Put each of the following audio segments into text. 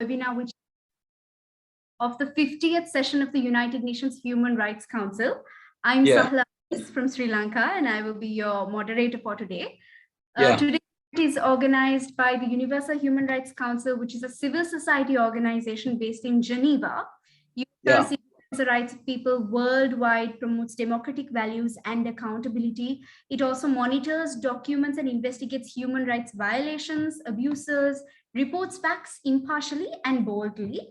webinar which of the 50th session of the United Nations Human Rights Council. I'm Sahlaa from Sri Lanka, and I will be your moderator for today. Today it is organized by the Universal Human Rights Council, which is a civil society organization based in Geneva. UNHRC the rights of people worldwide, promotes democratic values and accountability. It also monitors, documents, and investigates human rights violations, abuses, reports facts impartially and boldly,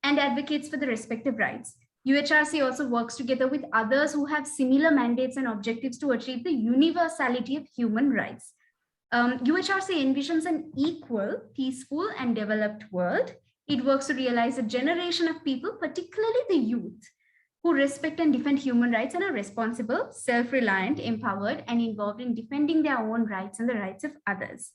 and advocates for the respective rights. UNHRC also works together with others who have similar mandates and objectives to achieve the universality of human rights. UNHRC envisions an equal, peaceful, and developed world. It works to realize a generation of people, particularly the youth, who respect and defend human rights and are responsible, self-reliant, empowered, and involved in defending their own rights and the rights of others.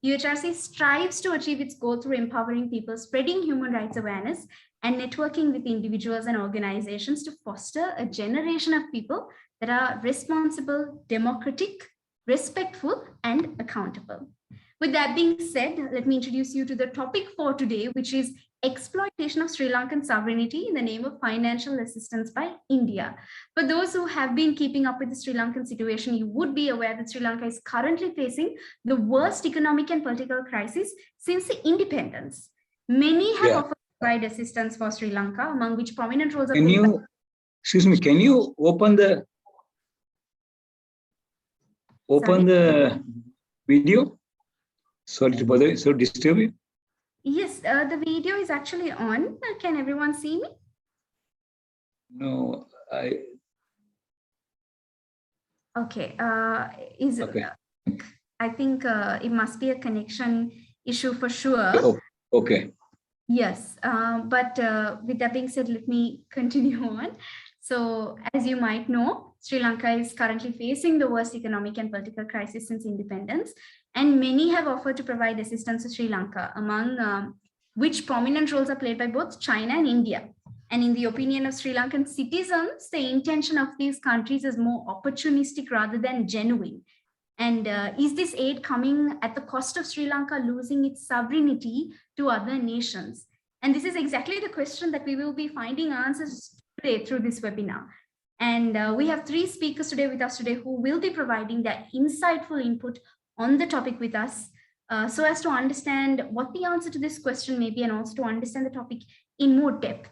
UNHRC strives to achieve its goal through empowering people, spreading human rights awareness, and networking with individuals and organizations to foster a generation of people that are responsible, democratic, respectful, and accountable. With that being said, let me introduce you to the topic for today, which is exploitation of Sri Lankan sovereignty in the name of financial assistance by India. For those who have been keeping up with the Sri Lankan situation, you would be aware that Sri Lanka is currently facing the worst economic and political crisis since the independence. Many have offered to provide assistance for Sri Lanka, among which prominent roles are played. Excuse me, can you open the video? Sorry to bother you, so disturb you. Yes, the video is actually on. Can everyone see me? No, Okay. I think it must be a connection issue for sure. Oh, okay. Yes, but with that being said, let me continue on. So, as you might know, Sri Lanka is currently facing the worst economic and political crisis since independence, and many have offered to provide assistance to Sri Lanka, among which prominent roles are played by both China and India. And in the opinion of Sri Lankan citizens, the intention of these countries is more opportunistic rather than genuine. And is this aid coming at the cost of Sri Lanka losing its sovereignty to other nations? And this is exactly the question that we will be finding answers today through this webinar. And we have three speakers today with us today who will be providing their insightful input on the topic with us, so as to understand what the answer to this question may be and also to understand the topic in more depth.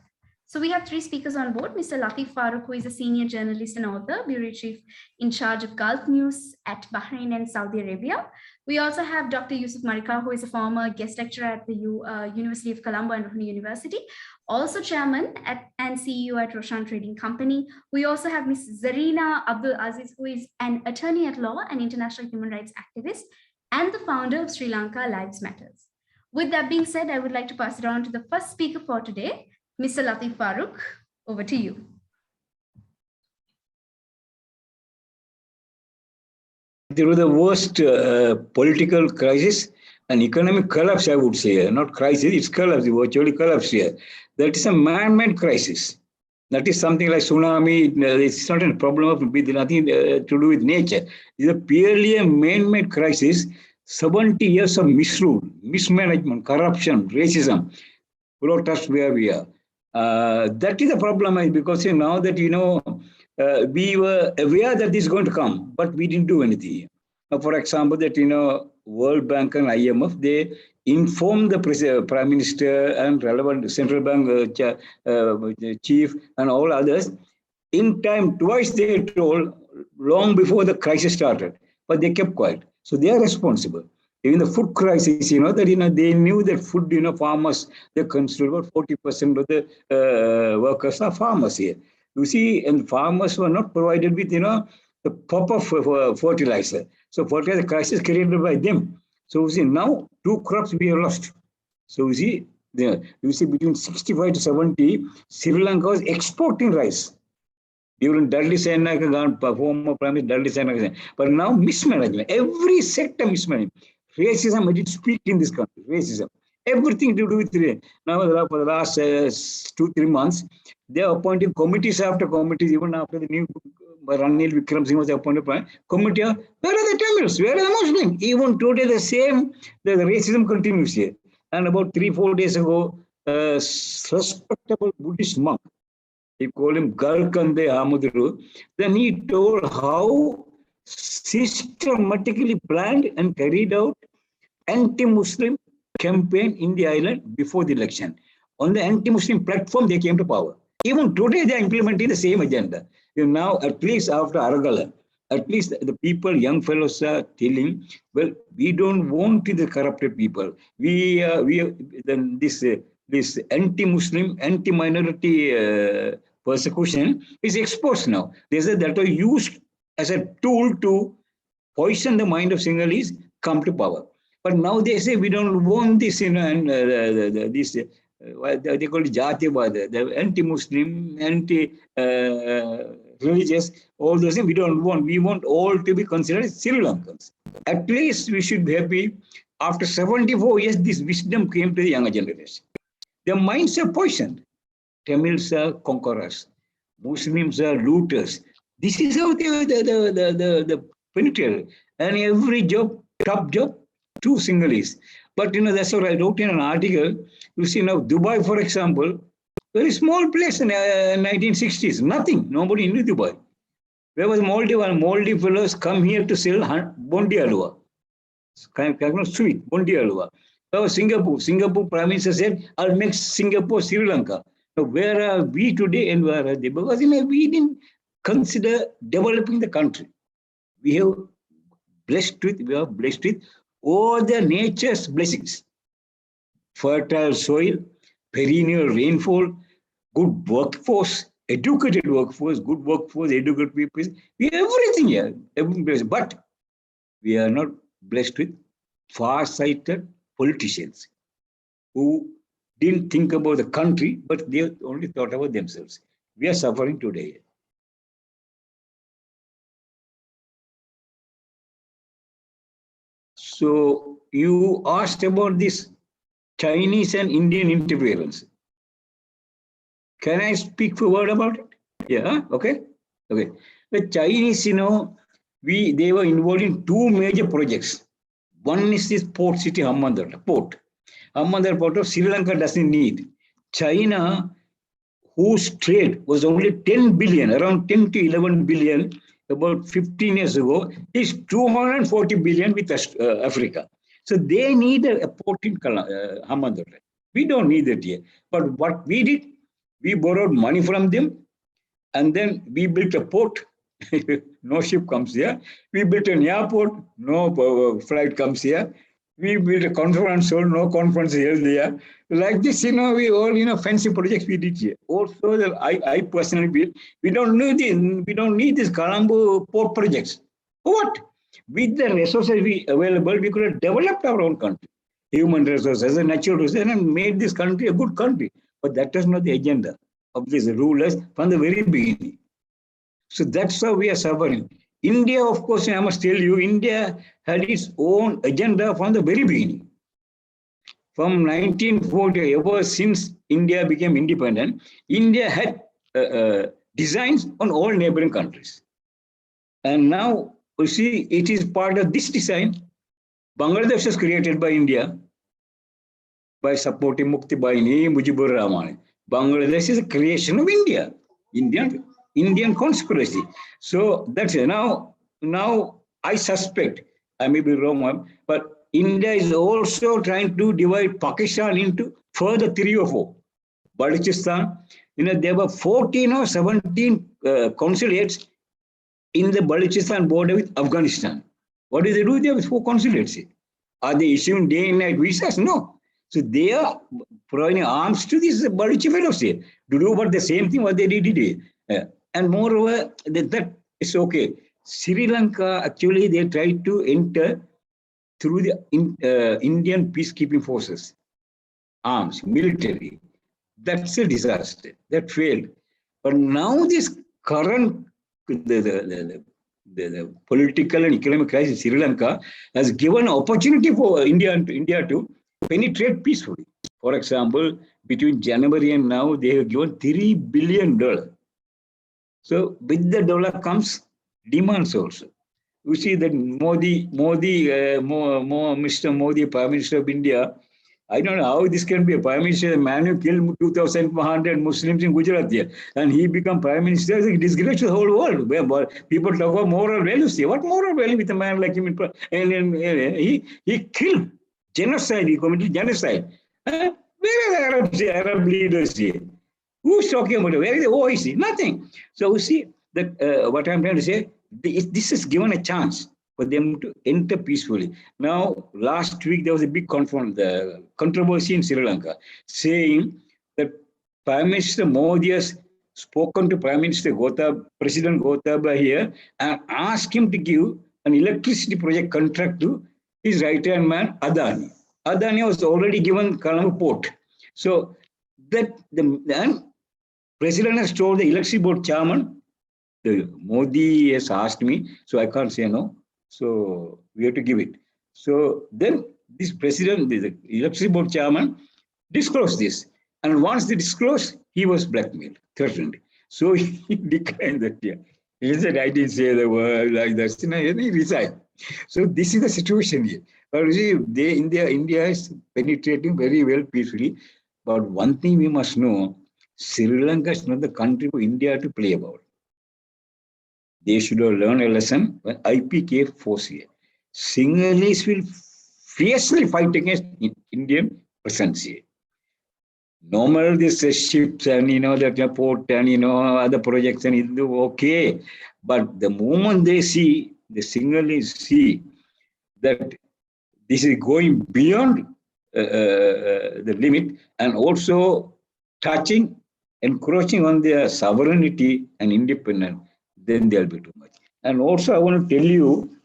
So we have three speakers on board. Mr. Latif Farooq, who is a senior journalist and author, bureau chief in charge of Gulf News at Bahrain and Saudi Arabia. We also have Dr. Yusuf Marika, who is a former guest lecturer at the University of Colombo and Rohini University, also chairman and CEO at Roshan Trading Company. We also have Ms. Zarina Abdul Aziz, who is an attorney at law and international human rights activist, and the founder of Sri Lanka Lives Matters. With that being said, I would like to pass it on to the first speaker for today, Mr. Latif Farooq. Over to you. Through the worst political crisis and economic collapse, I would say, not crisis, it's collapse, virtually collapse here. That is a man-made crisis. That is something like tsunami. It's not a problem with nothing to do with nature. It's a purely a man-made crisis. 70 years of misrule, mismanagement, corruption, racism brought us where we are. That is the problem, because now that we were aware that this is going to come, but we didn't do anything. For example, that World Bank and IMF, they informed the Prime Minister and relevant central bank chief and all others in time. Twice they told long before the crisis started, but they kept quiet. So they are responsible. Even the food crisis, that they knew that food, farmers, they consider about 40% of the workers are farmers here. You see, and farmers were not provided with, the proper fertilizer. So fertilizer crisis created by them. So you see, now 2 crops we have lost. So you see, between 65 to 70, Sri Lanka was exporting rice. During Dudley Senaka, former Prime Minister Dudley Senaka, but now mismanagement, every sector mismanagement. Racism, I did speak in this country, racism. Everything to do with racism. Now, for the last 2-3 months, they are appointing committees after committees, even after the new Ranil Vikram Singh was appointed committee. Where are the Tamils? Where are the Muslims? Even today, the racism continues here. And about 3-4 days ago, a respectable Buddhist monk. He called him Galkande Hamaduru. Then he told how systematically planned and carried out anti-Muslim campaign in the island before the election. On the anti-Muslim platform, they came to power. Even today, they are implementing the same agenda. Now, at least after Aragala, at least the people, young fellows are telling, well, we don't want the corrupted people. Then this anti-Muslim, anti-minority persecution is exposed now. They said that are used as a tool to poison the mind of Sinhalese, come to power. But now they say we don't want this, and this they call it Jatiwada, the anti-Muslim, anti-religious, all those things we don't want. We want all to be considered Sri Lankans. At least we should be happy. After 74 years, this wisdom came to the younger generation. Their minds are poisoned. Tamils are conquerors. Muslims are looters. This is how the penetrate. And every job, top job, two Sinhalese. But that's what I wrote in an article. You see now Dubai, for example, very small place in 1960s. Nothing. Nobody knew Dubai. Where was Maldives? Maldives fellows come here to sell Bondi Alua. Kind of sweet, Bondi Alua. Where was Singapore? Singapore Prime Minister said, I'll make Singapore Sri Lanka. Now, where are we today and where are they? Because we didn't consider developing the country. We are blessed with all the nature's blessings. Fertile soil, perennial rainfall, good workforce, educated workforce, good workforce, educated people. We have everything here. But we are not blessed with far-sighted politicians who didn't think about the country, but they only thought about themselves. We are suffering today. So you asked about this Chinese and Indian interference. Can I speak for a word about it? Yeah, okay. Okay. The Chinese, they were involved in two major projects. One is this port city, Hambantota port. Hambantota port of Sri Lanka doesn't need. China, whose trade was only 10 billion, around 10 to 11 billion, about 15 years ago, is 240 billion with Africa. So they need a port in Hambantota. We don't need it here. But what we did, we borrowed money from them, and then we built a port. No ship comes here. We built an airport. No flight comes here. We built a conference hall. No conference held there. Like this, we all, fancy projects we did here. Also, I personally built. We don't need this Colombo port projects. What? With the resources available, we could have developed our own country, human resources and natural resources, and made this country a good country. But that was not the agenda of these rulers from the very beginning. So that's how we are suffering. India, of course, I must tell you, India had its own agenda from the very beginning. From 1940, ever since India became independent, India had designs on all neighboring countries. And now, you see, it is part of this design. Bangladesh was created by India by supporting Mukti Baini, Mujibur Rahman. Bangladesh is a creation of India, Indian conspiracy. So that's it. Now I suspect, I may be wrong, but India is also trying to divide Pakistan into further 3 or 4. Balochistan, there were 14 or 17 consulates in the Balochistan border with Afghanistan. What do they do there with 4 consulates? Are they issuing day and night visas? No. So they are providing arms to these Balochi fellows here to do about the same thing what they did today. And moreover, that is okay. Sri Lanka, actually, they tried to enter through the Indian peacekeeping forces, arms, military. That's a disaster. That failed. But now this current the political and economic crisis in Sri Lanka has given opportunity for India to penetrate peacefully. For example, between January and now, they have given $3 billion. So with the dollar comes demands also. You see that Mr. Modi, Prime Minister of India, I don't know how this can be a prime minister, a man who killed 2,400 Muslims in Gujarat here, and he become prime minister. It's a disgrace to the whole world. Where people talk about moral values here. What moral value with a man like him? He killed genocide. He committed genocide. Where are the Arab leaders here? Who's talking about it? Where is the OIC? Nothing. So you see that what I'm trying to say, this is given a chance for them to enter peacefully. Now, last week there was a big controversy in Sri Lanka, saying that Prime Minister Modi has spoken to President Gotabaya here, and asked him to give an electricity project contract to his right-hand man, Adani. Adani was already given Colombo port. So that the President has told the electricity board chairman, Modi has asked me, so I can't say no. So we have to give it. So then this president, the electricity board chairman, disclosed this. And once they disclosed, he was blackmailed, threatened. So he declined that. Yeah. He said, I didn't say the word like that. He resigned. So this is the situation here. But you see, India is penetrating very well peacefully. But one thing we must know, Sri Lanka is not the country for India to play about. They should have learned a lesson when IPK force here. Sinhalese will fiercely fight against Indian presence here. Normal this ships and the port and other projects and okay, but the moment they see the Sinhalese see that this is going beyond the limit and also encroaching on their sovereignty and independence, then there'll be too much. And also, I want to tell you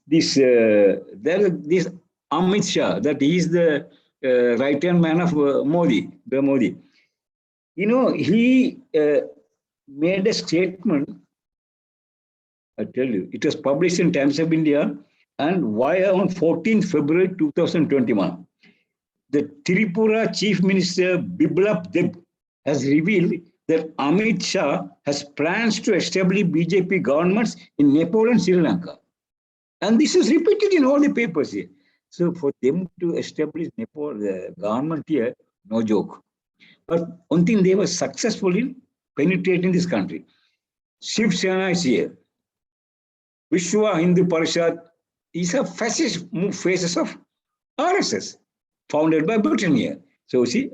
this: this Amit Shah, that he is the right-hand man of Modi. He made a statement. I tell you, it was published in Times of India, and why on 14 February 2021, the Tripura Chief Minister Biplab Deb has revealed that Amit Shah has plans to establish BJP governments in Nepal and Sri Lanka. And this is repeated in all the papers here. So for them to establish Nepal, the government here, no joke. But one thing, they were successful in penetrating this country. Shiv Sena is here. Vishwa Hindu Parishad is a fascist faces of RSS, founded by Britain here. So see,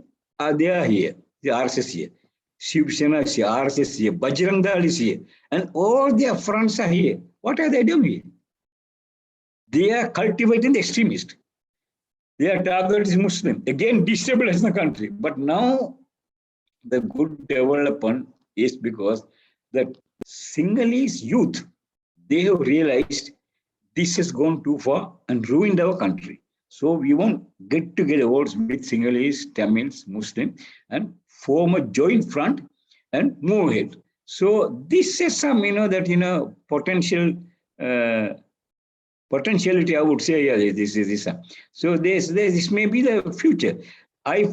they are here, the RSS here. Shiv Sena is here, RSS here, Bajrang Dal is here, and all their fronts are here. What are they doing here? They are cultivating the extremist. Their target is Muslim. Again, destabilizing the country. But now the good development is because the Sinhalese youth, they have realized this has gone too far and ruined our country. So we won't get together with Sinhalese, Tamils, Muslims, and form a joint front and move ahead. So this is some, potentiality, I would say, yeah, this is this. So this may be the future. I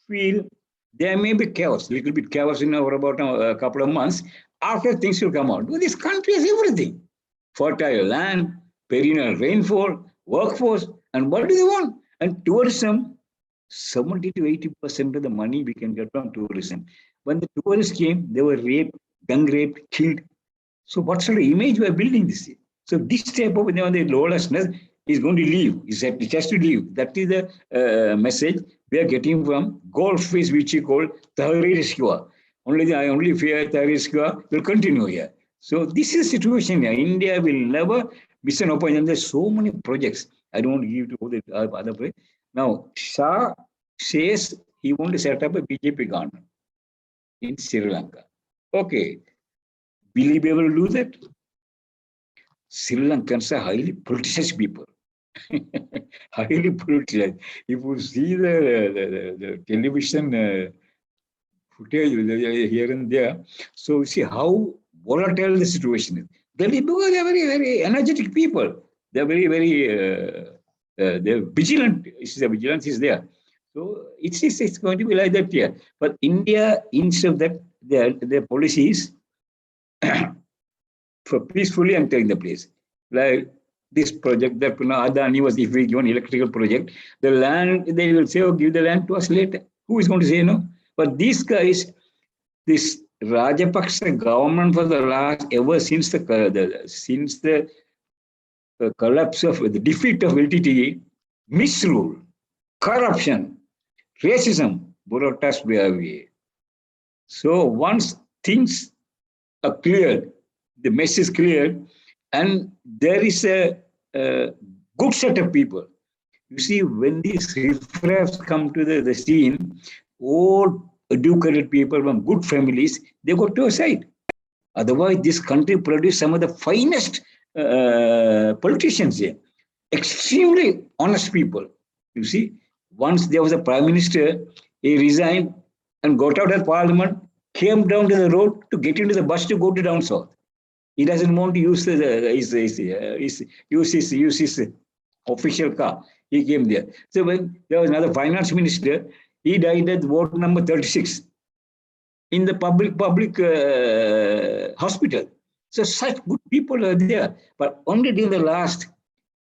feel there may be chaos, little bit chaos in about a couple of months after things will come out. But this country has everything: fertile land, perennial rainfall, workforce, and what do they want? And tourism, 70 to 80% of the money we can get from tourism. When the tourists came, they were raped, gang raped, killed. So what sort of image we are building this? So this type of the lawlessness is going to leave. It has to leave. That is the message we are getting from Gulf, which we call Tahrir-e-Shikwa. I only fear Tahrir-e-Shikwa will continue here. So this is the situation here. India will never miss an opportunity. There's so many projects. I don't want to give to all the other projects. Now, Shah says he wants to set up a BJP government in Sri Lanka. Okay. Will he be able to do that? Sri Lankans are highly politicized people. Highly politicized. If you see the television footage here and there, so you see how volatile the situation is. They're very, very energetic people. They're very, very they're vigilant. The vigilance is there. So it's going to be like that here. But India, instead of that, their policies for peacefully entering the place. Like this project that Adani was, if we give an electrical project, the land, they will say, oh, give the land to us later. Who is going to say no? But these guys, this Rajapaksa government for the last, ever since the collapse of the defeat of LTTE, misrule, corruption, racism, brought us where we are. So once things are cleared, the mess is cleared, and there is a good set of people. You see, when these riffraffs come to the scene, all educated people from good families, they go to a side. Otherwise, this country produced some of the finest politicians here, extremely honest people. You see, once there was a prime minister, he resigned and got out of parliament, came down to the road to get into the bus to go to down south. He doesn't want to use his official car. He came there. So when there was another finance minister, he died at ward number 36 in the public hospital. So such good people are there. But only during the last,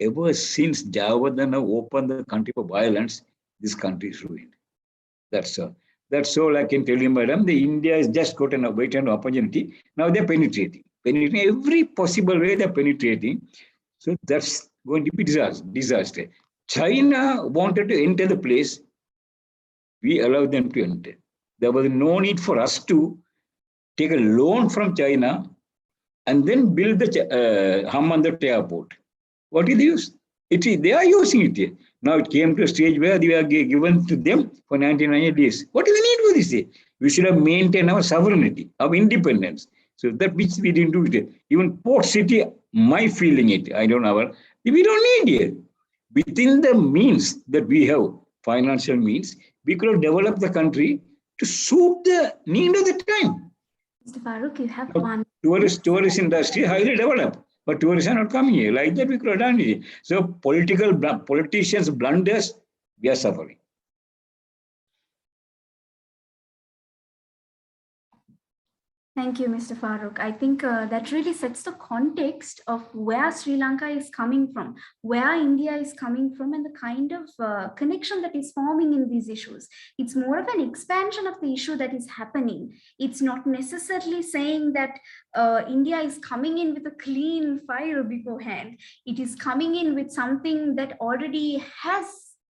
ever since Javadana opened the country for violence, this country is ruined. That's all. That's all I can tell you, madam. The India has just got an waiting opportunity. Now they're penetrating every possible way. They're penetrating. So that's going to be disaster. China wanted to enter the place. We allowed them to enter. There was no need for us to take a loan from China and then build the Hambantota airport. What is the use? They are using it here. Now it came to a stage where they are given to them for 99 days. What is the need for this? We should have maintained our sovereignty, our independence. So that which we didn't do it. Even Port City, my feeling it, I don't know. We don't need it. Within the means that we have, financial means, we could have developed the country to suit the need of the time. Mr. Farooq, you have one. Tourist industry highly developed, but tourists are not coming here. Like that, we could have done it. So politicians blunders, we are suffering. Thank you, Mr. Farooq. I think that really sets the context of where Sri Lanka is coming from, where India is coming from, and the kind of connection that is forming in these issues. It's more of an expansion of the issue that is happening. It's not necessarily saying that India is coming in with a clean file beforehand. It is coming in with something that already has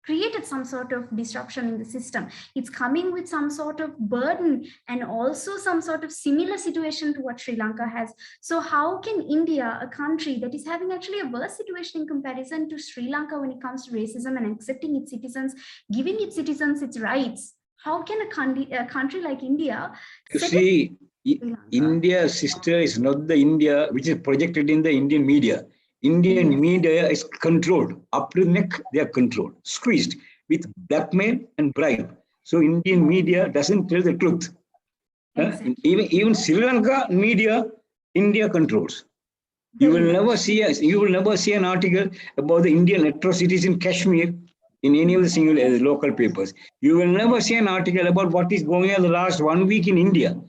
created some sort of disruption in the system. It's coming with some sort of burden and also some sort of similar situation to what Sri Lanka has. So how can India, a country that is having actually a worse situation in comparison to Sri Lanka when it comes to racism and accepting its citizens, giving its citizens its rights, how can a country like India... You see, India's sister is not the India which is projected in the Indian media. Indian media is controlled. Up to the neck, they are controlled, squeezed with blackmail and bribe. So Indian media doesn't tell the truth. Exactly. Even Sri Lanka media, India controls. You will never see an article about the Indian atrocities in Kashmir in any of the single local papers. You will never see an article about what is going on the last 1 week in India.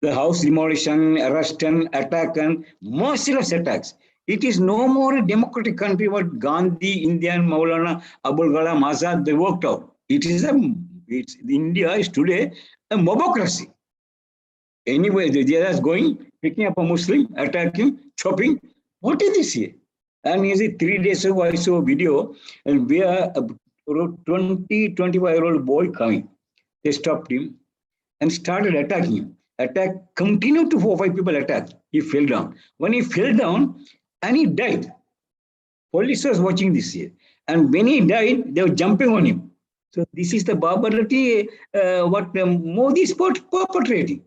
The house demolition, arrest and attack and merciless attacks. It is no more a democratic country what Gandhi, India, and Maulana Abul Kalam Azad, they worked out. India is today a mobocracy. Anyway, they are going, picking up a Muslim, attacking, chopping. What is this here? And you see, 3 days ago, I saw a video, and where a 25-year-old boy coming. They stopped him and started attacking him. Continued to 4 or 5 people attack. He fell down. When he fell down, and he died. Police was watching this here. And when he died, they were jumping on him. So this is the barbarity what Modi is perpetrating.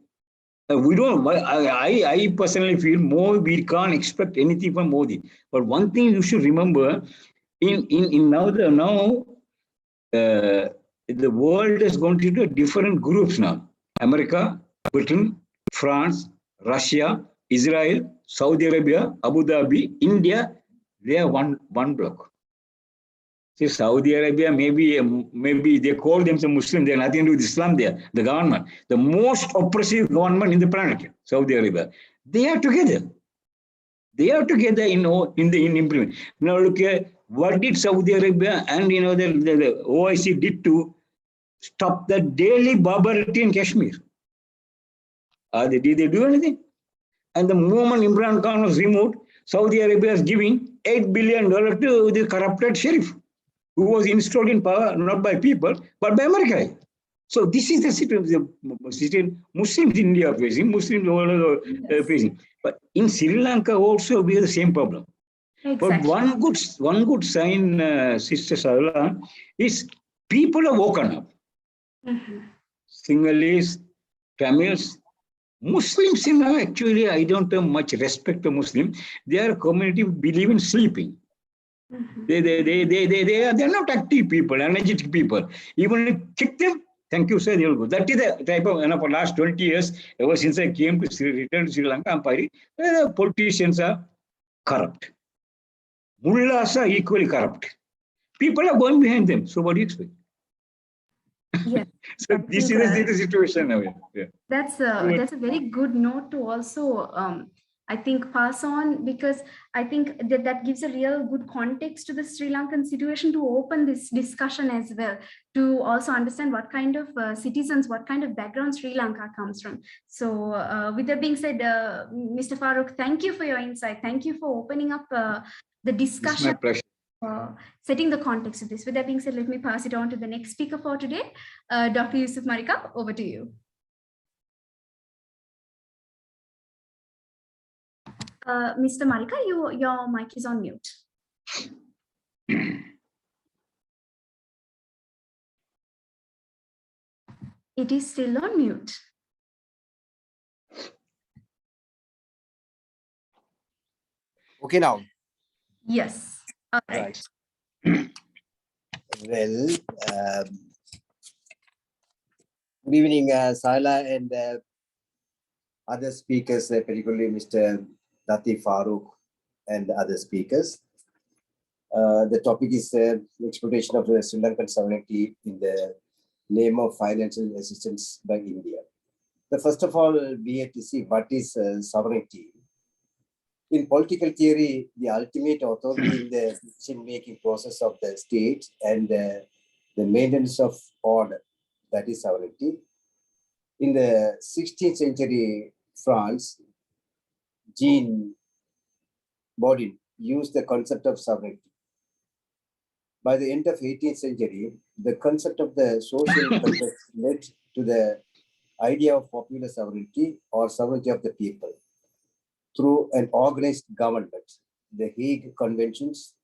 I personally feel we can't expect anything from Modi. But one thing you should remember, now the world has gone into different groups now. America, Britain, France, Russia, Israel, Saudi Arabia, Abu Dhabi, India, they are one block. See, Saudi Arabia, maybe they call themselves Muslim, they have nothing to do with Islam there. The government, the most oppressive government in the planet, Saudi Arabia, they are together. They are together in implement. Now look at what did Saudi Arabia and the OIC did to stop the daily barbarity in Kashmir. Did they do anything? And the moment Imran Khan was removed, Saudi Arabia is giving $8 billion to the corrupted sheriff, who was installed in power not by people, but by America. So this is the situation Muslims in India are facing, Muslims all are facing. But in Sri Lanka also we have the same problem. Exactly. But one good sign, Sister Sahlaa, is people have woken up. Mm-hmm. Sinhalese, Tamils, Muslims actually, I don't have much respect to Muslims. Their community believe in sleeping. Mm-hmm. They're not active people, energetic people. Even if you kick them, thank you, sir, they'll go. That is the type of, for last 20 years, ever since I came to return to Sri Lanka, the politicians are corrupt. Mullahs are equally corrupt. People are going behind them. So what do you expect? Yeah. So this is the situation now. Yeah. That's a very good note to also I think pass on, because I think that gives a real good context to the Sri Lankan situation, to open this discussion as well, to also understand what kind of citizens, what kind of background Sri Lanka comes from. So with that being said, Mr. Farooq, thank you for your insight. Thank you for opening up the discussion. It's my pleasure. Setting the context of this. With that being said, let me pass it on to the next speaker for today. Dr. Yusuf Marika, over to you. Mr. Marika, your mic is on mute. It is still on mute. Okay now. Yes. All right. Well, good evening, Sahlaa and other speakers, particularly Mr. Latif Farooq and other speakers. The topic is exploitation of the Sri Lankan sovereignty in the name of financial assistance by India. The first of all, we have to see what is sovereignty. In political theory, the ultimate authority in the decision-making process of the state and the maintenance of order, that is sovereignty. In the 16th century France, Jean Bodin used the concept of sovereignty. By the end of 18th century, the concept of the social context led to the idea of popular sovereignty or sovereignty of the people through an organized government. The Hague Conventions,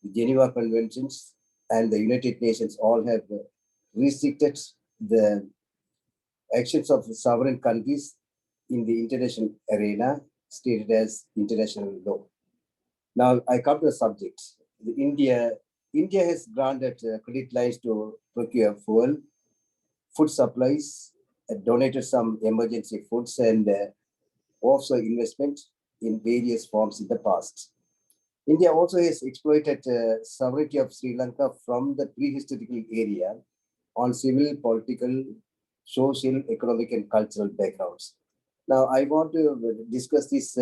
the Geneva Conventions, and the United Nations all have restricted the actions of sovereign countries in the international arena, stated as international law. Now I come to the subject. India has granted credit lines to procure fuel, food supplies, donated some emergency foods, and also investment in various forms in the past. India also has exploited sovereignty of Sri Lanka from the prehistorical area on civil, political, social, economic, and cultural backgrounds. Now, I want to discuss this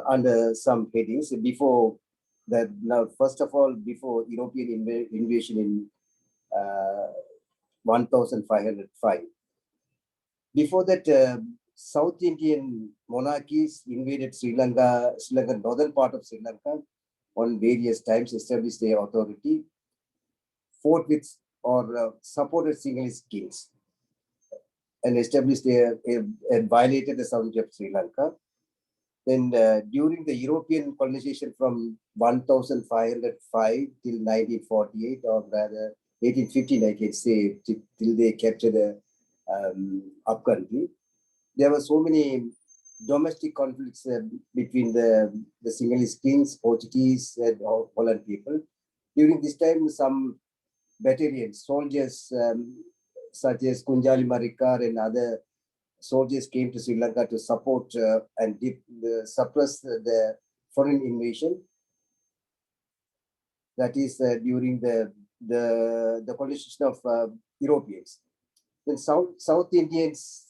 under some headings before that. Now, first of all, before European invasion in 1505. Before that, South Indian monarchies invaded Sri Lanka, northern part of Sri Lanka on various times, established their authority, fought with or supported Sinhalese kings, and established and violated the sovereignty of Sri Lanka. Then during the European colonization from 1505 till 1948, or rather 1815, I can say, till they captured the upcountry, there were so many domestic conflicts between the Sinhalese kings, Portuguese, and Holland people. During this time, some battalions, soldiers such as Kunjali Marikar and other soldiers came to Sri Lanka to support and suppress the foreign invasion. That is during the colonization of Europeans. Then South Indians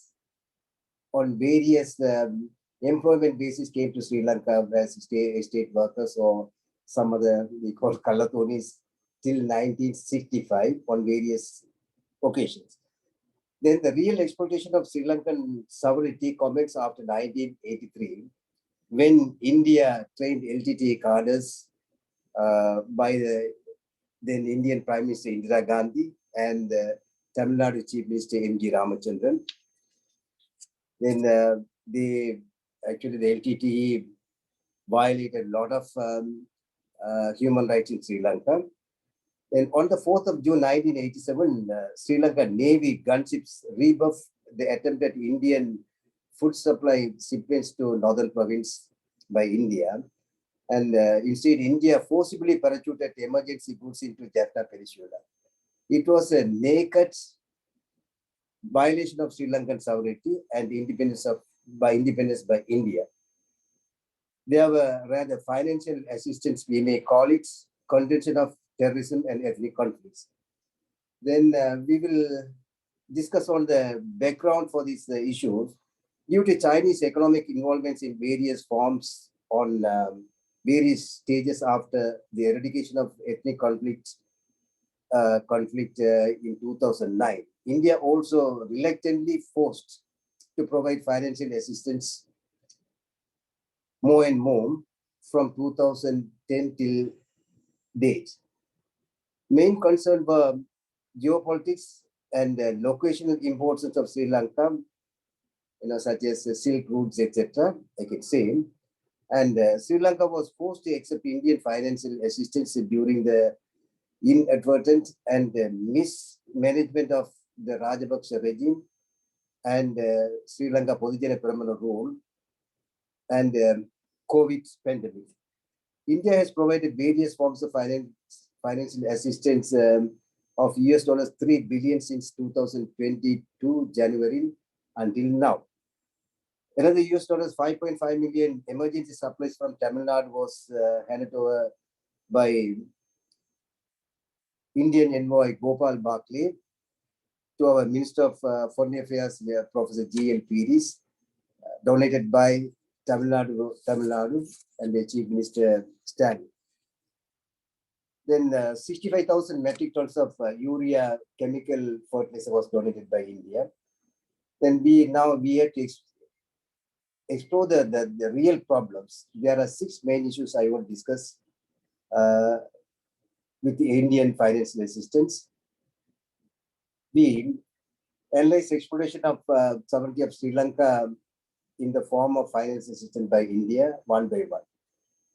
on various employment basis came to Sri Lanka as state workers or some other, we call Kalatonis, till 1965 on various occasions. Then the real exploitation of Sri Lankan sovereignty commenced after 1983, when India trained LTTE cadres by the then Indian Prime Minister Indira Gandhi and Tamil Nadu Chief Minister M.G. Ramachandran. Then the LTTE violated a lot of human rights in Sri Lanka. Then on the 4th of June 1987, Sri Lanka Navy gunships rebuffed the attempt at Indian food supply shipments to northern province by India. And instead, India forcibly parachuted emergency goods into Jaffna Peninsula. It was a naked violation of Sri Lankan sovereignty and independence by India. There were rather financial assistance, we may call it, contention of terrorism and ethnic conflicts. Then we will discuss on the background for these issues. Due to Chinese economic involvements in various forms on various stages after the eradication of ethnic conflict in 2009, India also reluctantly forced to provide financial assistance more and more from 2010 till date. Main concern were geopolitics and locational importance of Sri Lanka, such as silk routes, etc. I can say. And Sri Lanka was forced to accept Indian financial assistance during the inadvertent and mismanagement of the Rajapaksa regime and Sri Lanka Podijana Paramana rule and COVID pandemic. India has provided various forms of financial assistance of $3 billion since 2022 January until now. Another $5.5 million emergency supplies from Tamil Nadu was handed over by Indian envoy Gopal Barclay to our Minister of Foreign Affairs, Professor G.L. Piris, donated by Tamil Nadu, and the Chief Minister Stanley. Then 65,000 metric tons of urea chemical fertilizer was donated by India. Then we had to explore the real problems. There are 6 main issues I want to discuss with the Indian financial assistance. We analyze exploration of sovereignty of Sri Lanka in the form of financial assistance by India one by one.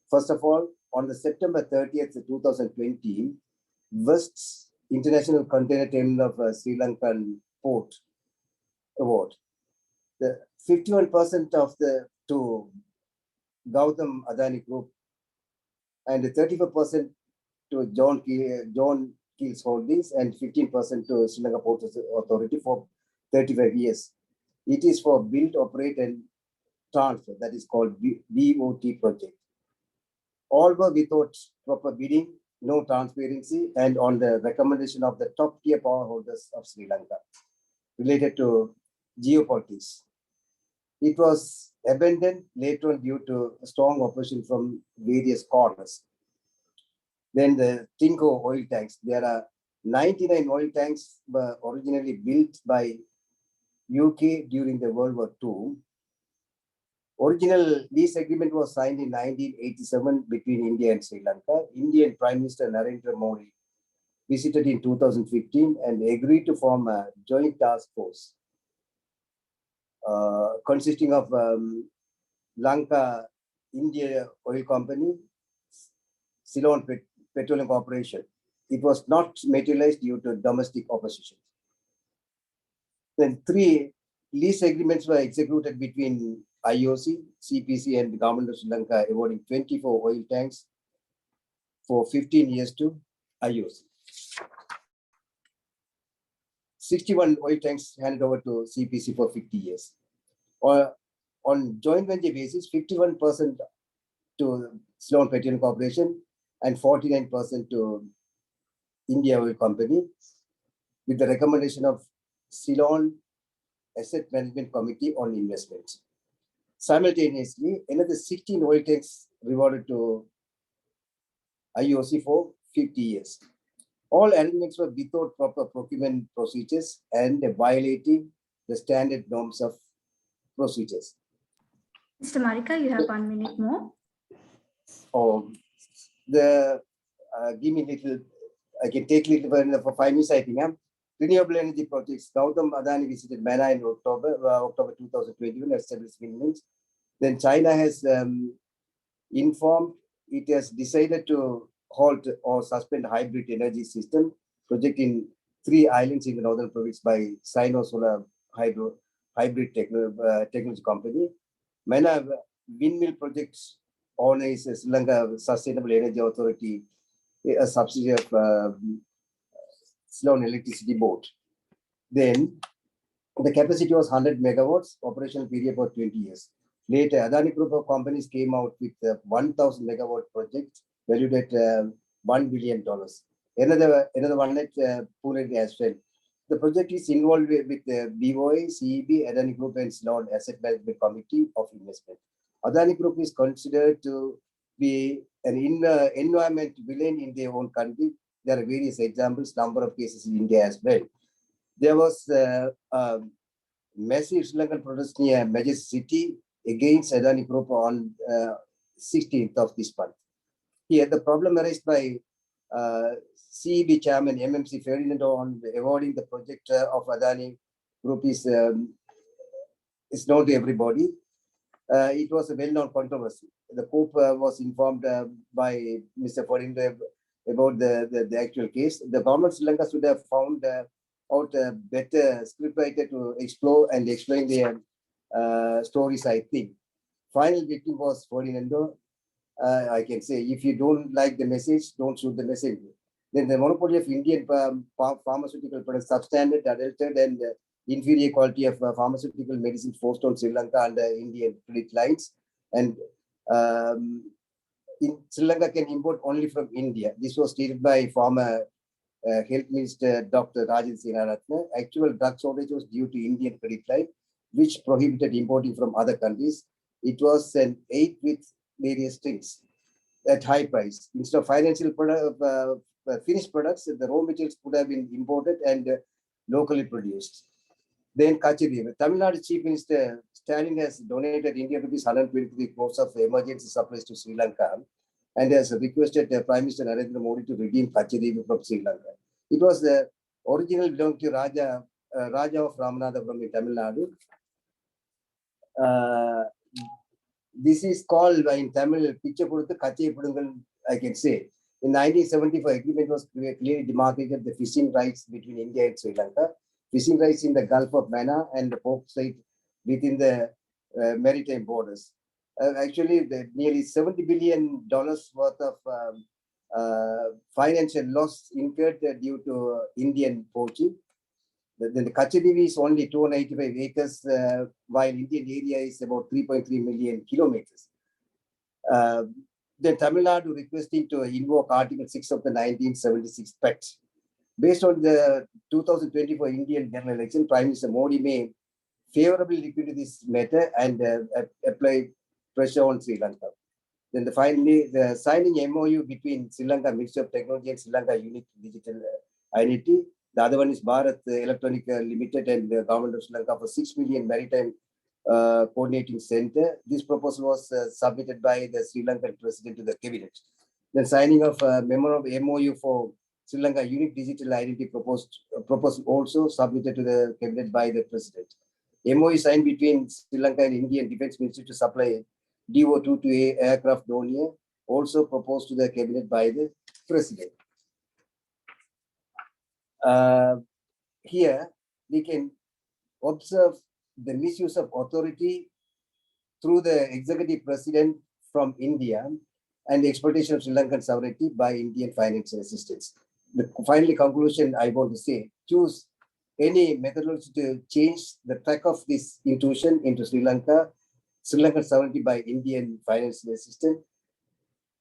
First of all, on the September 30th, 2020, West's International Container Terminal of Sri Lankan Port Award. The 51% of to Gautam Adani Group and 34% to John Keel's Holdings and 15% to Sri Lanka Port Authority for 35 years. It is for build, operate and transfer, that is called BOT project. All were without proper bidding, no transparency, and on the recommendation of the top tier power holders of Sri Lanka related to geopolitics. It was abandoned later on due to strong opposition from various corners. Then the Tinko oil tanks. There are 99 oil tanks were originally built by UK during the World War II. Original lease agreement was signed in 1987 between India and Sri Lanka. Indian Prime Minister Narendra Modi visited in 2015 and agreed to form a joint task force consisting of Lanka India Oil Company, Ceylon Petroleum Corporation. It was not materialized due to domestic opposition. Then 3 lease agreements were executed between IOC, CPC, and the government of Sri Lanka, awarding 24 oil tanks for 15 years to IOC. 61 oil tanks handed over to CPC for 50 years. Or on joint venture basis, 51% to Ceylon Petroleum Corporation and 49% to India Oil Company, with the recommendation of Ceylon Asset Management Committee on Investments. Simultaneously, another 16 oil tanks rewarded to IOC for 50 years. All arrangements were without proper procurement procedures and violating the standard norms of procedures. Mr. Marika, you have 1 minute more. Give me little, I can take little for 5 minutes, I think. Renewable energy projects. Gautam Adani visited Mana in October 2021 as established windmills. Then China has informed it has decided to halt or suspend hybrid energy system project in 3 islands in the northern province by Sino Solar hybrid technology company. Mana windmill projects owner is Sri Lanka Sustainable Energy Authority, a subsidiary of Ceylon Electricity Board. Then the capacity was 100 megawatts, operational period for 20 years. Later, Adani Group of companies came out with a 1,000 megawatt project valued at $1 billion. Another one at Pune as well. The project is involved with the BOI, CEB, Adani Group, and Ceylon Asset Management Committee of Investment. Adani Group is considered to be an environment villain in their own country. There are various examples, number of cases in India as well. There was massive Sri Lankan protest near Majestic City against Adani Group on 16th of this month. Here, the problem raised by CEB chairman MMC Ferdinando on awarding the project of Adani Group is known to everybody. It was a well-known controversy. The Pope was informed by Mr. Ferdinando about the actual case. The government of Sri Lanka should have found out a better scriptwriter to explore and explain their stories, I think. Final victim was Ferdinando. I can say, if you don't like the message, don't shoot the message. Then the monopoly of Indian pharmaceutical products, substandard, adulterated, and inferior quality of pharmaceutical medicine forced on Sri Lanka under Indian credit lines. And in Sri Lanka can import only from India. This was stated by former Health Minister Dr. Rajan Sinaratne. Actual drug shortage was due to Indian credit line, which prohibited importing from other countries. It was an aid with various strings at high price. Instead of financial finished products, the raw materials could have been imported and locally produced. Then Kachiri, Tamil Nadu Chief Minister Stalin has donated Indian rupees 123 crores of emergency supplies to Sri Lanka and has requested Prime Minister Narendra Modi to redeem Kachiri from Sri Lanka. It was the original belonged to Raja of Ramanathapuram in Tamil Nadu. This is called in Tamil, I can say. In 1975, agreement was clearly demarcated the fishing rights between India and Sri Lanka, fishing rights in the Gulf of Mannar and the bauxite within the maritime borders. Actually, nearly $70 billion worth of financial loss incurred due to Indian poaching. The Kachadivi is only 295 acres, while Indian area is about 3.3 million kilometers. The Tamil Nadu requesting to invoke Article 6 of the 1976 Pact. Based on the 2024 Indian general election, Prime Minister Modi may favorably look into this matter and apply pressure on Sri Lanka. Then finally, the signing MOU between Sri Lanka Ministry of Technology and Sri Lanka Unique Digital Identity. The other one is Bharat Electronic Limited and the government of Sri Lanka for 6 million maritime coordinating center. This proposal was submitted by the Sri Lankan president to the cabinet. The signing of a memorandum of MOU for Sri Lanka Unique Digital Identity proposal also submitted to the cabinet by the president. MOU signed between Sri Lanka and Indian Defence Ministry to supply DO-22A aircraft Dornier, also proposed to the cabinet by the president. Here we can observe the misuse of authority through the executive president from India and the exploitation of Sri Lankan sovereignty by Indian financial assistance. The final conclusion I want to say, choose any methodology to change the track of this intrusion into Sri Lankan sovereignty by Indian financial assistance.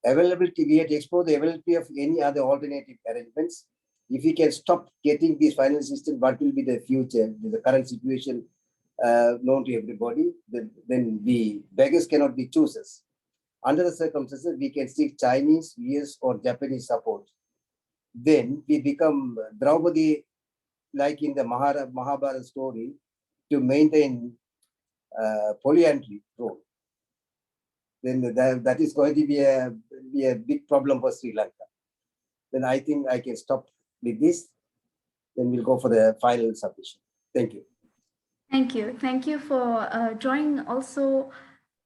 Availability, we have to explore the availability of any other alternative arrangements. If we can stop getting this financial system, what will be the future? The current situation known to everybody, then we beggars cannot be choosers. Under the circumstances, we can seek Chinese, US, or Japanese support. Then we become Draupadi, like in the Mahabharata story, to maintain polyandry role. Then that is going to be a big problem for Sri Lanka. Then I think I can stop with this. Then we'll go for the final submission. Thank you. Thank you. Thank you for drawing also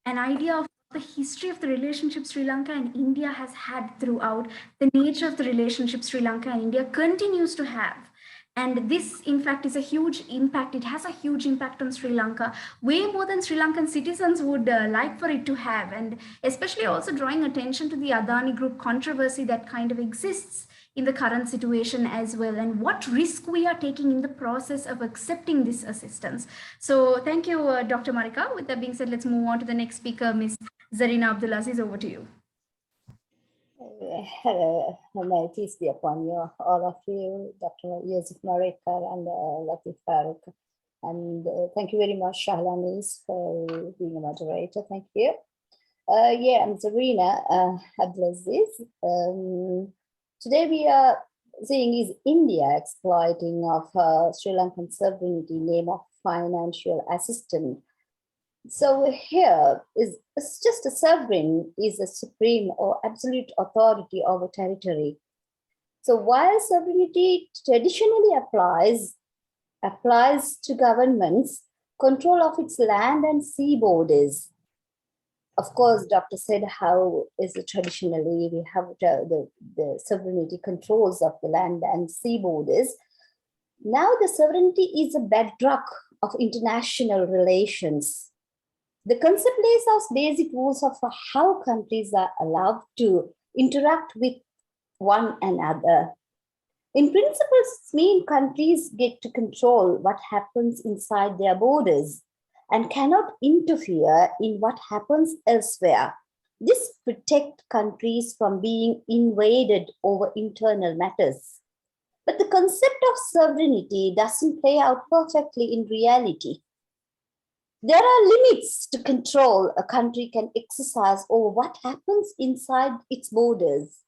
an idea of the history of the relationship Sri Lanka and India has had throughout, the nature of the relationship Sri Lanka and India continues to have. And this, in fact, is a huge impact. It has a huge impact on Sri Lanka, way more than Sri Lankan citizens would like for it to have. And especially also drawing attention to the Adani Group controversy that kind of exists in the current situation as well, and what risk we are taking in the process of accepting this assistance. So thank you, Dr. Marika. With that being said, let's move on to the next speaker, Ms. Zarina Abdulaziz. Over to you. Hello, may peace be upon you, all of you, Dr. Yusuf Marika and Latif Farooq. And thank you very much, Sahlaa, for being a moderator. Thank you. Yeah, I'm Zarina Abdulaziz. Today we are seeing is India exploiting of Sri Lankan sovereignty name of financial assistance. So here it's just a sovereign is a supreme or absolute authority over territory. So while sovereignty traditionally applies to governments, control of its land and sea borders. Of course, Dr. said how is it traditionally we have the sovereignty controls of the land and sea borders. Now the sovereignty is a bedrock of international relations. The concept lays out basic rules of how countries are allowed to interact with one another. In principle, it means countries get to control what happens inside their borders and cannot interfere in what happens elsewhere. This protects countries from being invaded over internal matters. But the concept of sovereignty doesn't play out perfectly in reality. There are limits to control a country can exercise over what happens inside its borders.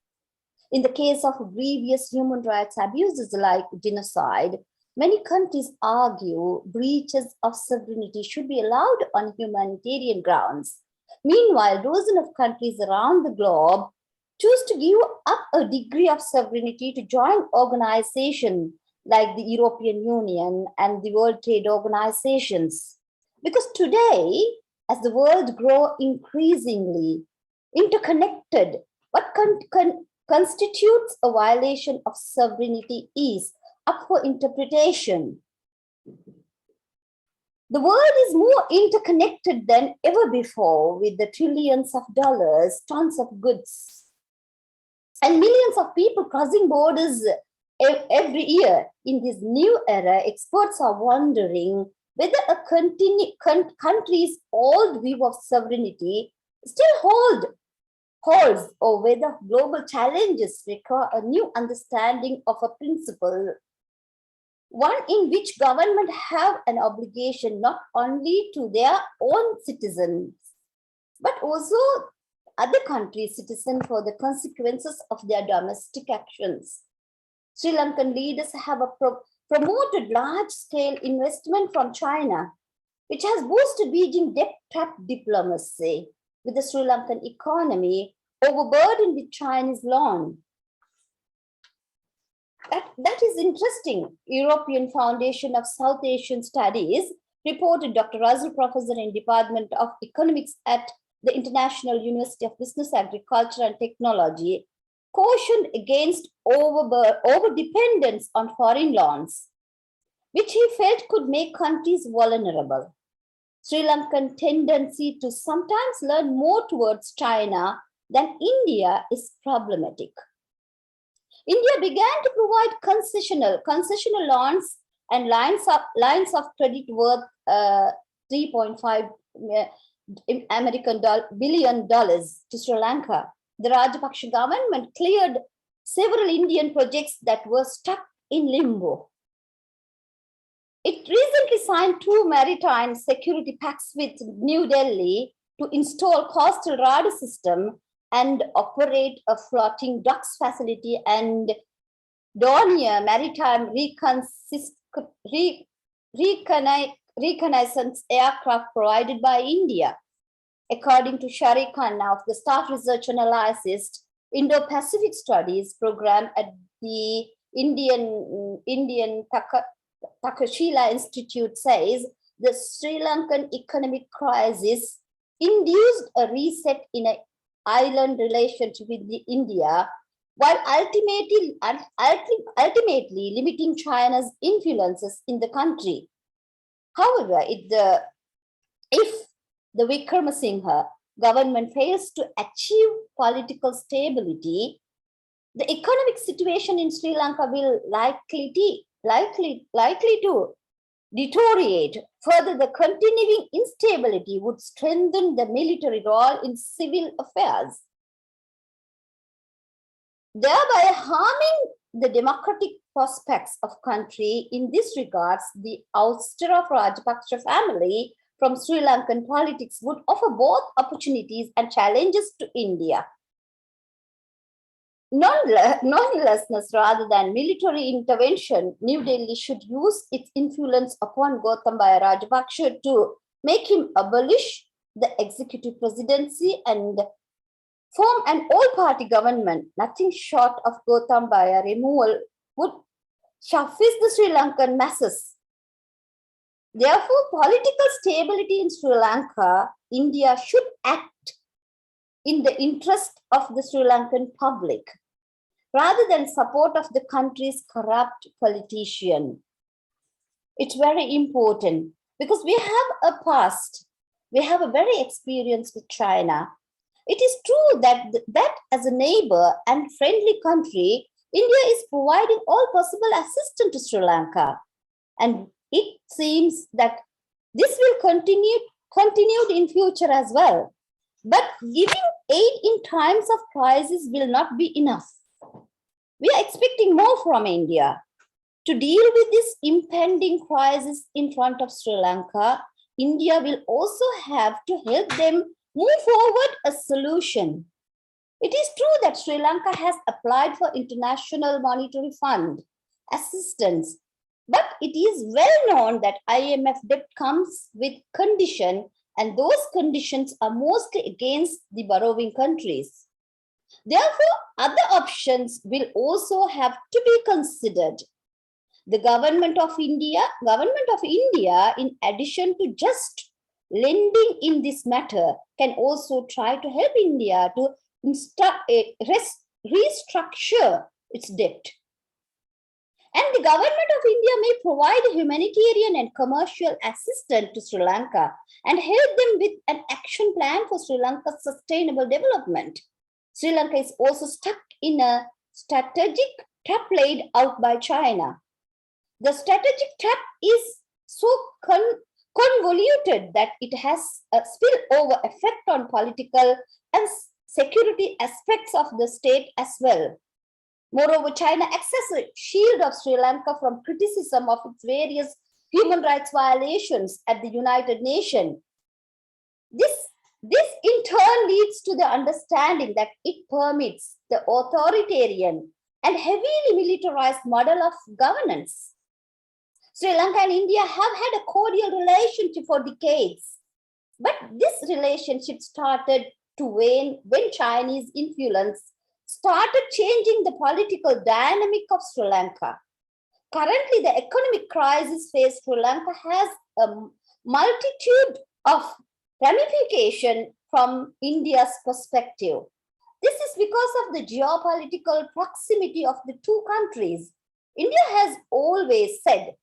In the case of grievous human rights abuses like genocide, many countries argue breaches of sovereignty should be allowed on humanitarian grounds. Meanwhile, dozens of countries around the globe choose to give up a degree of sovereignty to join organizations like the European Union and the World Trade Organizations. Because today, as the world grows increasingly interconnected, what constitutes a violation of sovereignty is up for interpretation. The world is more interconnected than ever before, with the trillions of dollars, tons of goods, and millions of people crossing borders every year. In this new era, experts are wondering whether a country's old view of sovereignty still holds, or whether global challenges require a new understanding of a principle, one in which government have an obligation not only to their own citizens, but also other countries' citizens for the consequences of their domestic actions. Sri Lankan leaders have promoted large-scale investment from China, which has boosted Beijing debt-trap diplomacy, with the Sri Lankan economy overburdened with Chinese loan. That is interesting. European Foundation of South Asian Studies reported Dr. Russell, professor in Department of Economics at the International University of Business, Agriculture and Technology, cautioned against over-dependence on foreign loans, which he felt could make countries vulnerable. Sri Lankan tendency to sometimes learn more towards China than India is problematic. India began to provide concessional loans and lines of credit worth $3.5 billion to Sri Lanka. The Rajapaksa government cleared several Indian projects that were stuck in limbo. it recently signed 2 maritime security pacts with New Delhi to install coastal radar system and operate a floating docks facility and Dornier maritime reconnaissance aircraft provided by India. According to Shari Khanna of the Staff Research Analysis Indo-Pacific Studies program at the Indian Takashila Institute, says the Sri Lankan economic crisis induced a reset in an island relationship with India, while ultimately limiting China's influences in the country. However, if the Wickramasinghe government fails to achieve political stability, the economic situation in Sri Lanka will likely to deteriorate. Further, the continuing instability would strengthen the military role in civil affairs, thereby harming the democratic prospects of country. In this regards, the ouster of Rajapaksa family from Sri Lankan politics would offer both opportunities and challenges to India. Non-lessness rather than military intervention, New Delhi should use its influence upon Gotabaya Rajapaksa to make him abolish the executive presidency and form an all-party government. Nothing short of Gotabaya removal would suffice the Sri Lankan masses. Therefore, political stability in Sri Lanka, India should act in the interest of the Sri Lankan public, rather than support of the country's corrupt politician. It's very important because we have a past. We have a very experience with China. It is true that as a neighbor and friendly country, India is providing all possible assistance to Sri Lanka. And it seems that this will continue in future as well. But giving aid in times of crisis will not be enough. We are expecting more from India. To deal with this impending crisis in front of Sri Lanka, India will also have to help them move forward a solution. It is true that Sri Lanka has applied for International Monetary Fund assistance, but it is well known that IMF debt comes with conditions, and those conditions are mostly against the borrowing countries. Therefore, other options will also have to be considered. The government of India, in addition to just lending in this matter, can also try to help India to restructure its debt. And the government of India may provide humanitarian and commercial assistance to Sri Lanka and help them with an action plan for Sri Lanka's sustainable development. Sri Lanka is also stuck in a strategic trap laid out by China. The strategic trap is so convoluted that it has a spillover effect on political and security aspects of the state as well. Moreover, China acts as a shield of Sri Lanka from criticism of its various human rights violations at the United Nations. This in turn leads to the understanding that it permits the authoritarian and heavily militarized model of governance. Sri Lanka and India have had a cordial relationship for decades, but this relationship started to wane when Chinese influence started changing the political dynamic of Sri Lanka. Currently, the economic crisis faced Sri Lanka has a multitude of ramifications from India's perspective. This is because of the geopolitical proximity of the two countries. India has always said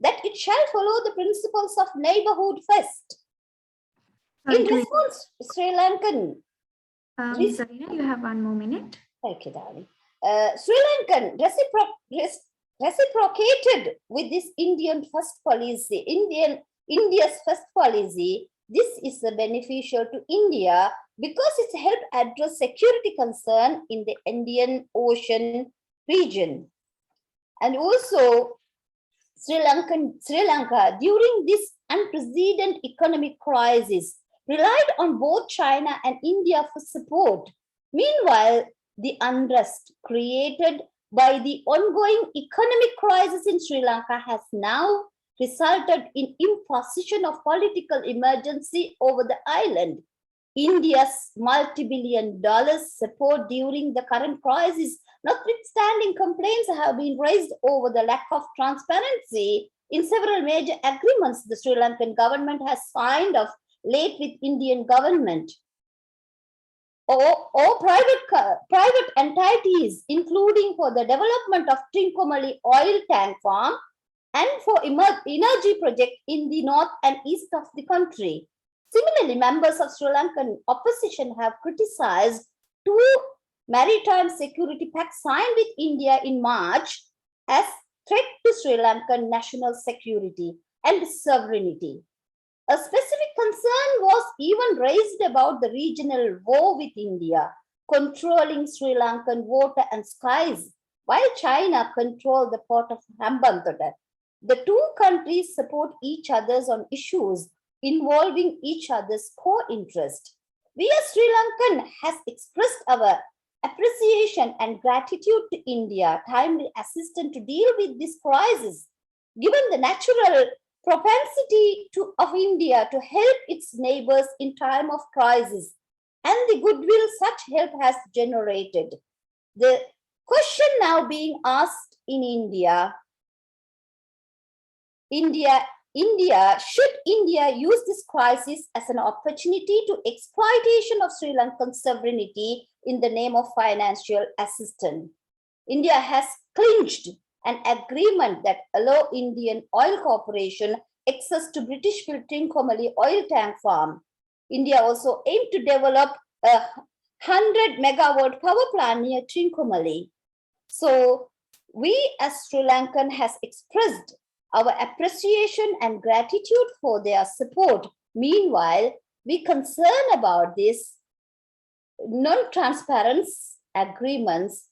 that it shall follow the principles of neighborhood first. In response, Sri Lankan... Zarina, you have 1 more minute. Thank you, darling. Sri Lankan reciprocated with this India's first policy. This is beneficial to India because it helped address security concern in the Indian Ocean region. And also, Sri Lanka, during this unprecedented economic crisis, relied on both China and India for support. Meanwhile, the unrest created by the ongoing economic crisis in Sri Lanka has now resulted in imposition of political emergency over the island. India's multi-billion-dollar support during the current crisis, notwithstanding complaints have been raised over the lack of transparency in several major agreements the Sri Lankan government has signed off late with Indian government. Or private entities, including for the development of Trincomalee oil tank farm and for energy project in the north and east of the country. Similarly, members of Sri Lankan opposition have criticized two maritime security pacts signed with India in March as threat to Sri Lankan national security and sovereignty. A specific concern was even raised about the regional war with India, controlling Sri Lankan water and skies, while China controlled the port of Hambantota. The two countries support each other on issues involving each other's core interest. We as Sri Lankan has expressed our appreciation and gratitude to India, timely assistance to deal with this crisis, given the natural propensity of India to help its neighbors in time of crisis and the goodwill such help has generated. The question now being asked in India, should India use this crisis as an opportunity to exploitation of Sri Lankan sovereignty in the name of financial assistance? India has clinched an agreement that allow Indian Oil Corporation access to British Trincomalee oil tank farm. India also aimed to develop a 100 megawatt power plant near Trincomalee. So we as Sri Lankan has expressed our appreciation and gratitude for their support. Meanwhile, we concern about this non-transparent agreements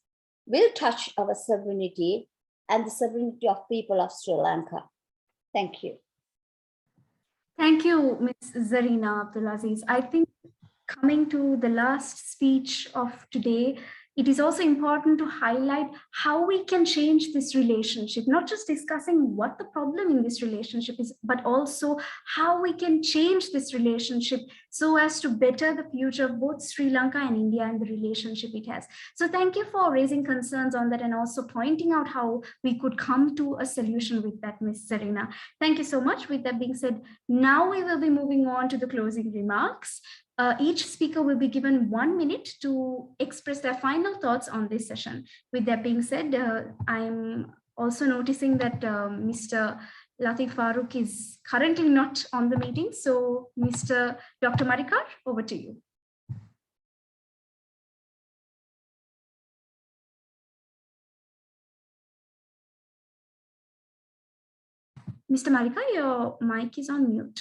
will touch our sovereignty and the sovereignty of people of Sri Lanka. Thank you. Thank you, Ms. Zarina Abdulaziz. I think coming to the last speech of today, it is also important to highlight how we can change this relationship, not just discussing what the problem in this relationship is, but also how we can change this relationship so as to better the future of both Sri Lanka and India and the relationship it has. So thank you for raising concerns on that and also pointing out how we could come to a solution with that, Ms. Zarina. Thank you so much. With that being said, now we will be moving on to the closing remarks. Each speaker will be given 1 minute to express their final thoughts on this session. With that being said, I'm also noticing that Mr. Latif Farooq is currently not on the meeting. So Mr. Dr. Marikar, over to you. Mr. Marikar, your mic is on mute.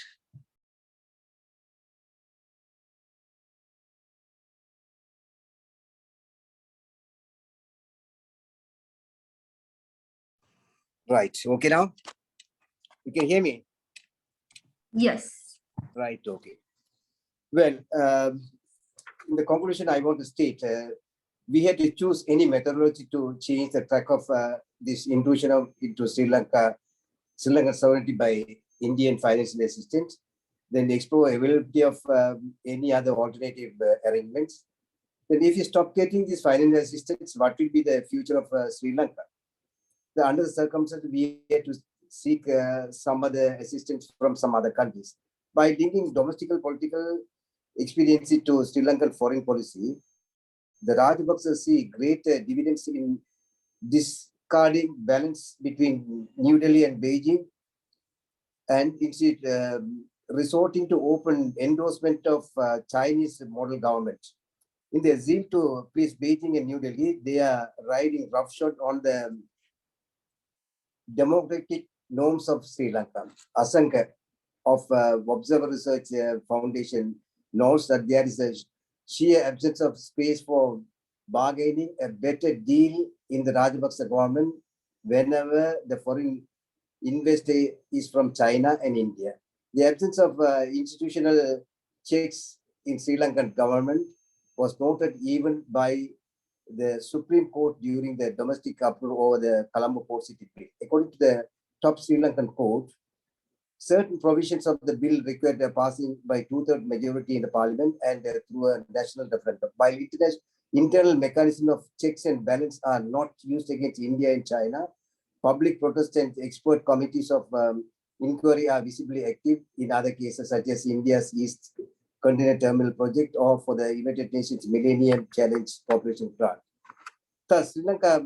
Right. Okay now? You can hear me? Yes. Right. Okay. Well, in the conclusion, I want to state we had to choose any methodology to change the track of this intrusion into Sri Lankan sovereignty by Indian financial assistance, then explore availability of any other alternative arrangements. Then if you stop getting this financial assistance, what will be the future of Sri Lanka? Under the circumstances, we had to seek some other assistance from some other countries. By linking domestic political experience to Sri Lankan foreign policy, the Rajapaksa see great dividends in discarding balance between New Delhi and Beijing, and instead resorting to open endorsement of Chinese model government. In their zeal to please Beijing and New Delhi, they are riding roughshod on the democratic norms of Sri Lanka. Asanka of Observer Research Foundation notes that there is a sheer absence of space for bargaining a better deal in the Rajapaksa government whenever the foreign investor is from China and India. The absence of institutional checks in Sri Lankan government was noted even by the Supreme Court during the domestic uproar over the Colombo Port City bill. According to the top Sri Lankan court, certain provisions of the bill required a passing by two-thirds majority in the parliament and through a national referendum. While internal mechanisms of checks and balance are not used against India and China, public protest and expert committees of inquiry are visibly active in other cases, such as India's East Container Terminal project or for the United Nations Millennium Challenge Cooperation Grant. Thus, Sri Lanka's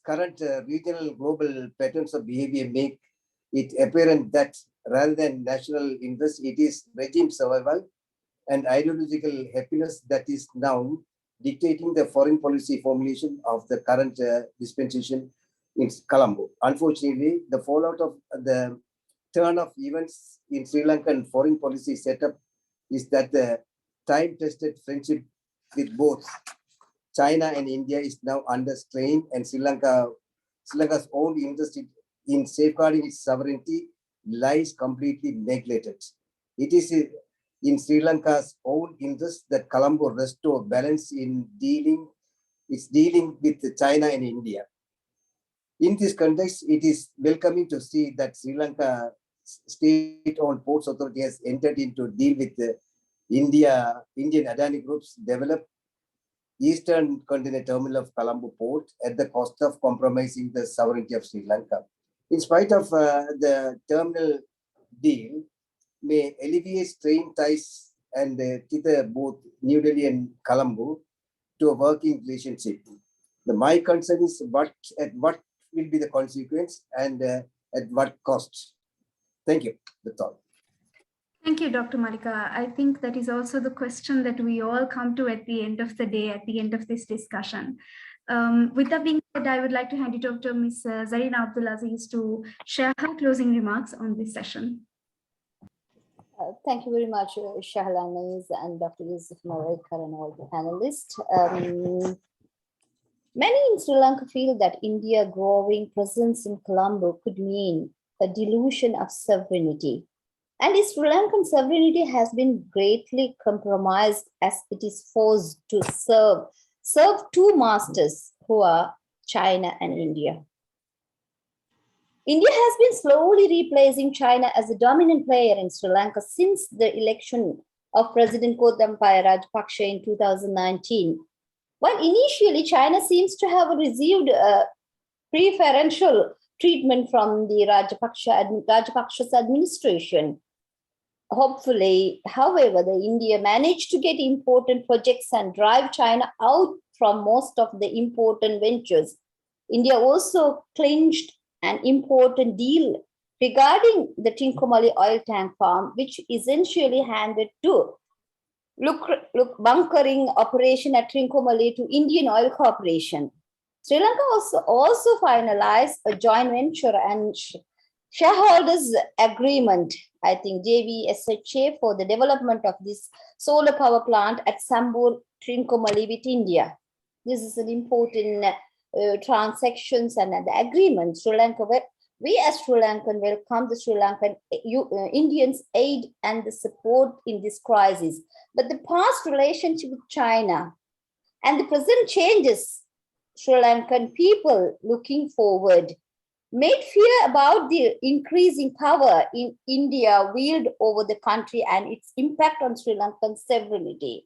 current regional global patterns of behavior make it apparent that rather than national interest, it is regime survival and ideological happiness that is now dictating the foreign policy formulation of the current dispensation in Colombo. Unfortunately, the fallout of the turn of events in Sri Lankan foreign policy setup is that the time-tested friendship with both China and India is now under strain, and Sri Lanka's own interest in safeguarding its sovereignty lies completely neglected. It is in Sri Lanka's own interest that Colombo restore balance in dealing with China and India. In this context, it is welcoming to see that Sri Lanka state-owned ports authority has entered into deal with the Indian Adani Group's developed Eastern Container Terminal of Colombo Port at the cost of compromising the sovereignty of Sri Lanka. In spite of the terminal deal, may alleviate strained ties and tether both New Delhi and Colombo to a working relationship. My concern is at what will be the consequence and at what cost. Thank you. That's all. Thank you, Dr. Malika. I think that is also the question that we all come to at the end of the day, at the end of this discussion. With that being said, I would like to hand it over to Ms. Zarina Abdulaziz to share her closing remarks on this session. Thank you very much, Sahlaa and Dr. Yusuf Marekar and all the panelists. Many in Sri Lanka feel that India's growing presence in Colombo could mean a dilution of sovereignty. And its Sri Lankan sovereignty has been greatly compromised as it is forced to serve two masters who are China and India. India has been slowly replacing China as a dominant player in Sri Lanka since the election of President Gotabaya Rajapaksa in 2019. While initially China seems to have received preferential treatment from the Rajapaksa's administration. Hopefully, however, India managed to get important projects and drive China out from most of the important ventures. India also clinched an important deal regarding the Trincomalee oil tank farm, which essentially handed to bunkering operation at Trincomalee to Indian Oil Corporation. Sri Lanka also finalized a joint venture and shareholders agreement, I think JVSHA, for the development of this solar power plant at Sambur, Trincomalee with India. This is an important transactions and the agreement. Sri Lanka, we as Sri Lankan welcome the Sri Lankan Indians' aid and the support in this crisis. But the past relationship with China and the present changes Sri Lankan people looking forward made fear about the increasing power in India wield over the country and its impact on Sri Lankan sovereignty.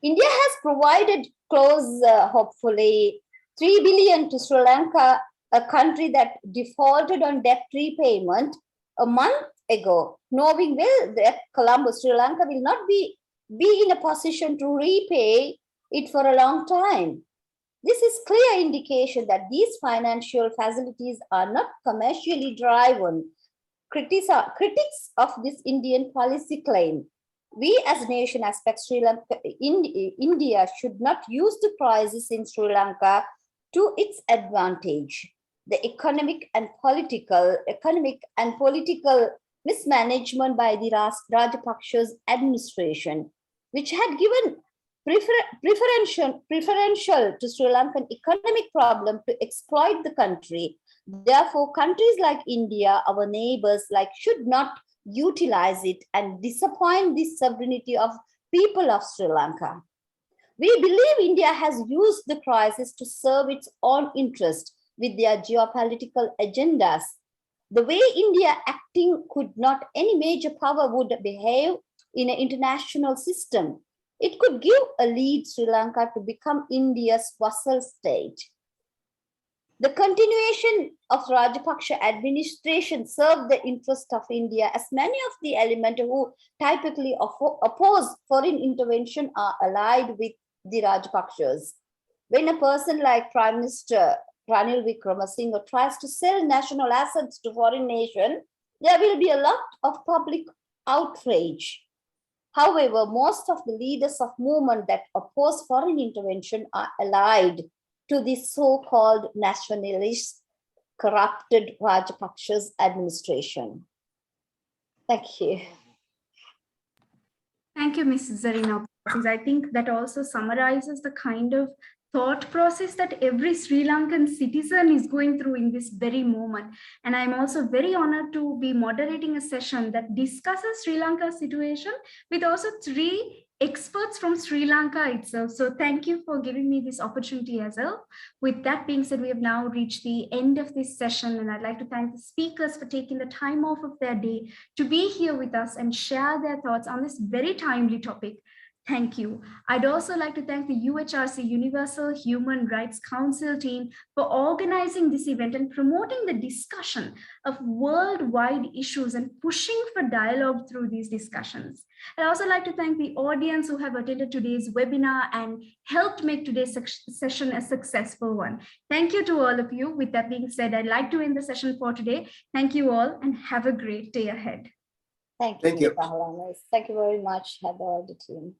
India has provided close, hopefully, 3 billion to Sri Lanka, a country that defaulted on debt repayment a month ago, knowing well that Colombo, Sri Lanka will not be in a position to repay it for a long time. This is clear indication that these financial facilities are not commercially driven. Critics of this Indian policy claim. We as a nation expect Sri Lanka, India should not use the crisis in Sri Lanka to its advantage. The economic and political mismanagement by the Rajapaksa's administration, which had given preferential to Sri Lankan economic problem to exploit the country. Therefore, countries like India, our neighbors, should not utilize it and disappoint the sovereignty of people of Sri Lanka. We believe India has used the crisis to serve its own interest with their geopolitical agendas. The way India acting could not any major power would behave in an international system. It could give a lead Sri Lanka to become India's vassal state. The continuation of Rajapaksa administration served the interest of India, as many of the elements who typically oppose foreign intervention are allied with the Rajapaksas. When a person like Prime Minister Ranil Wickremesinghe tries to sell national assets to foreign nation, there will be a lot of public outrage. However, most of the leaders of movement that oppose foreign intervention are allied to the so-called nationalist, corrupted Rajapaksas administration. Thank you. Thank you, Ms. Zarina. I think that also summarizes the kind of thought process that every Sri Lankan citizen is going through in this very moment. And I'm also very honored to be moderating a session that discusses Sri Lanka's situation with also 3 experts from Sri Lanka itself. So thank you for giving me this opportunity as well. With that being said, we have now reached the end of this session, and I'd like to thank the speakers for taking the time off of their day to be here with us and share their thoughts on this very timely topic. Thank you. I'd also like to thank the UNHRC Universal Human Rights Council team for organizing this event and promoting the discussion of worldwide issues and pushing for dialogue through these discussions. I'd also like to thank the audience who have attended today's webinar and helped make today's session a successful one. Thank you to all of you. With that being said, I'd like to end the session for today. Thank you all and have a great day ahead. Thank you. Thank you very much, Heather, the team.